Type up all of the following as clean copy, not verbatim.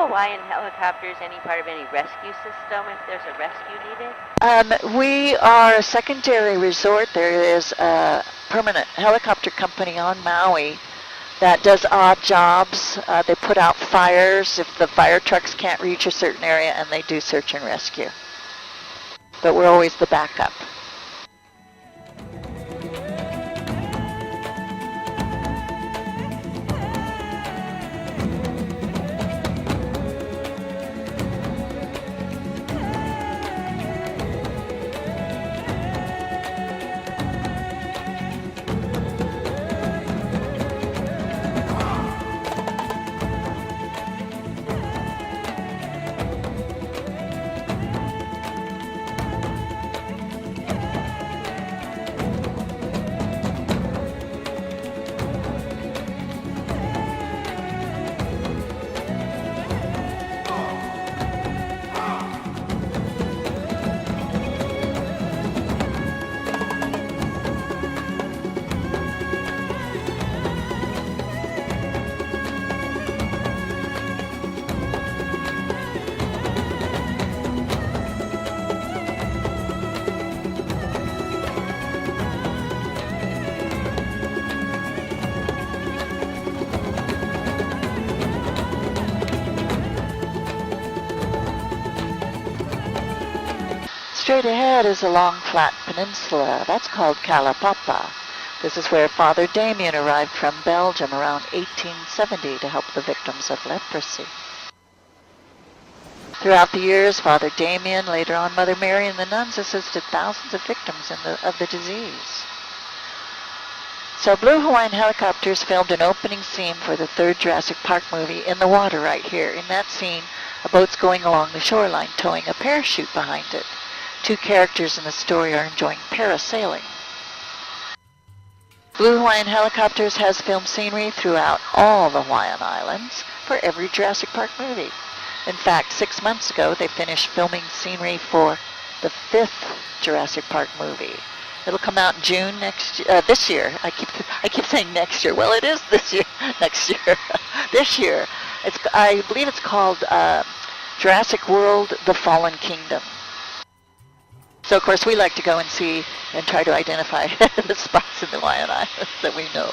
Hawaiian helicopters any part of any rescue system if there's a rescue needed? We are a secondary resort. There is a permanent helicopter company on Maui that does odd jobs. They put out fires if the fire trucks can't reach a certain area, and they do search and rescue. But we're always the backup. Straight ahead is a long flat peninsula. That's called Kalapapa. This is where Father Damien arrived from Belgium around 1870 to help the victims of leprosy. Throughout the years, Father Damien, later on Mother Mary, and the nuns assisted thousands of victims of the disease. So Blue Hawaiian Helicopters filmed an opening scene for the third Jurassic Park movie in the water right here. In that scene, a boat's going along the shoreline towing a parachute behind it. Two characters in the story are enjoying parasailing. Blue Hawaiian Helicopters has filmed scenery throughout all the Hawaiian Islands for every Jurassic Park movie. In fact, 6 months ago, they finished filming scenery for the 5th Jurassic Park movie. It'll come out in June this year. I keep saying next year. Well, it is this year. Next year. This year. I believe it's called Jurassic World: The Fallen Kingdom. So, of course, we like to go and see and try to identify the spots in the Hawaiian Islands that we know.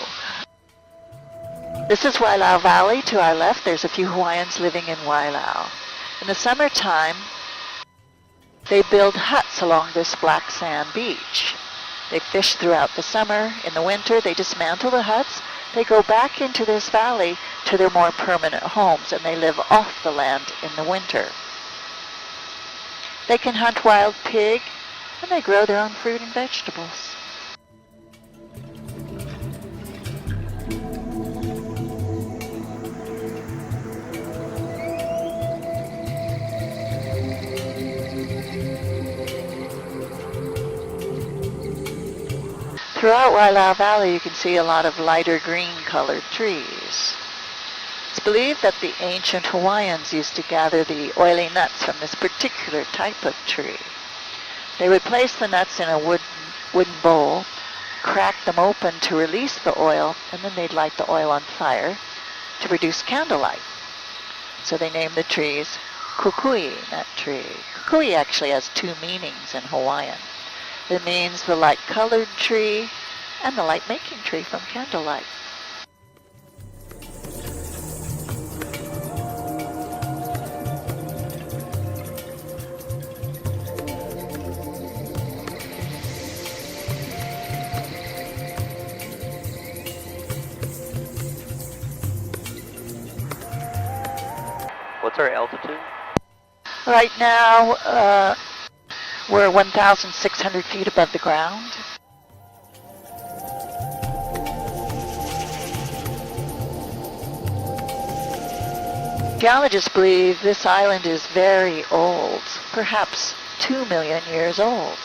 This is Wailau Valley. To our left, there's a few Hawaiians living in Wailau. In the summertime, they build huts along this black sand beach. They fish throughout the summer. In the winter, they dismantle the huts. They go back into this valley to their more permanent homes, and they live off the land in the winter. They can hunt wild pig, and they grow their own fruit and vegetables. Throughout Wailau Valley, you can see a lot of lighter green-colored trees. It's believed that the ancient Hawaiians used to gather the oily nuts from this particular type of tree. They would place the nuts in a wooden bowl, crack them open to release the oil, and then they'd light the oil on fire to produce candlelight. So they named the trees Kukui, nut tree. Kukui actually has two meanings in Hawaiian. It means the light-colored tree and the light-making tree from candlelight. What's our altitude? Right now, we're 1,600 feet above the ground. Geologists believe this island is very old, perhaps 2 million years old.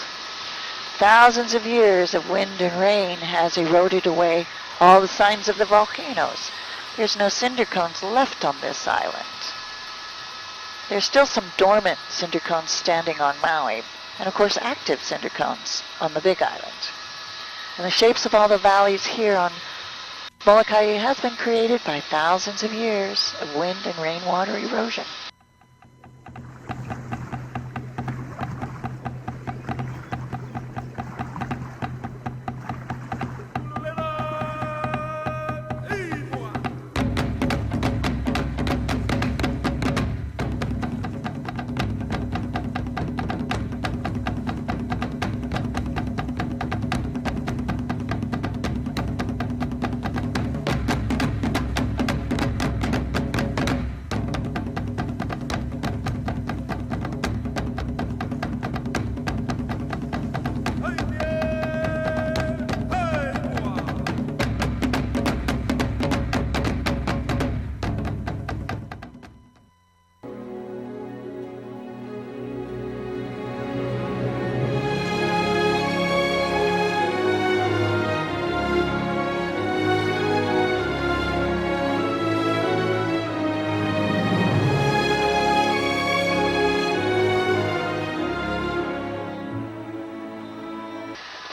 Thousands of years of wind and rain has eroded away all the signs of the volcanoes. There's no cinder cones left on this island. There's still some dormant cinder cones standing on Maui, and of course active cinder cones on the Big Island. And the shapes of all the valleys here on Molokai has been created by thousands of years of wind and rainwater erosion.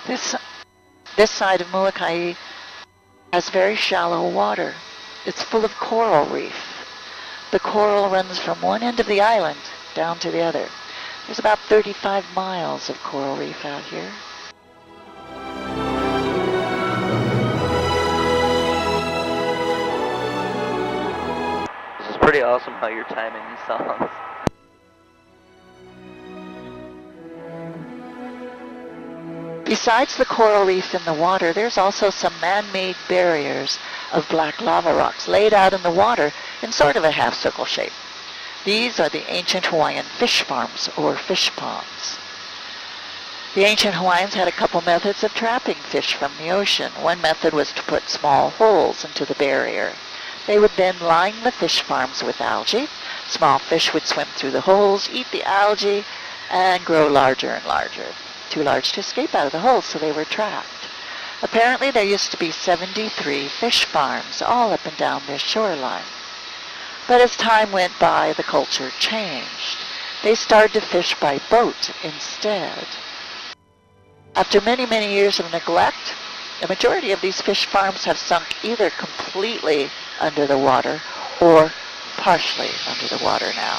This side of Molokai has very shallow water. It's full of coral reef. The coral runs from one end of the island down to the other. There's about 35 miles of coral reef out here. This is pretty awesome how you're timing these songs. Besides the coral reef in the water, there's also some man-made barriers of black lava rocks laid out in the water in sort of a half-circle shape. These are the ancient Hawaiian fish farms, or fish ponds. The ancient Hawaiians had a couple methods of trapping fish from the ocean. One method was to put small holes into the barrier. They would then line the fish farms with algae. Small fish would swim through the holes, eat the algae, and grow larger and larger. Too large to escape out of the holes, so they were trapped. Apparently there used to be 73 fish farms all up and down this shoreline. But as time went by, the culture changed. They started to fish by boat instead. After many, many years of neglect, the majority of these fish farms have sunk either completely under the water or partially under the water now.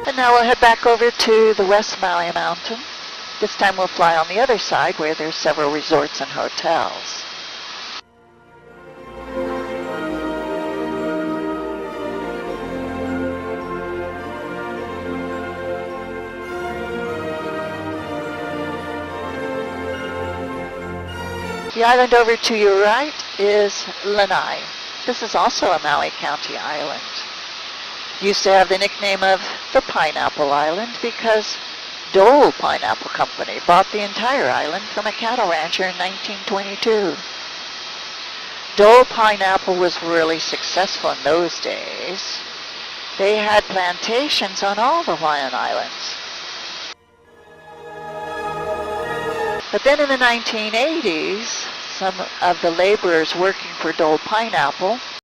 And now we'll head back over to the West Maui Mountain. This time we'll fly on the other side where there's several resorts and hotels. The island over to your right is Lanai. This is also a Maui County island. Used to have the nickname of the Pineapple Island because Dole Pineapple Company bought the entire island from a cattle rancher in 1922. Dole Pineapple was really successful in those days. They had plantations on all the Hawaiian Islands. But then in the 1980s, some of the laborers working for Dole Pineapple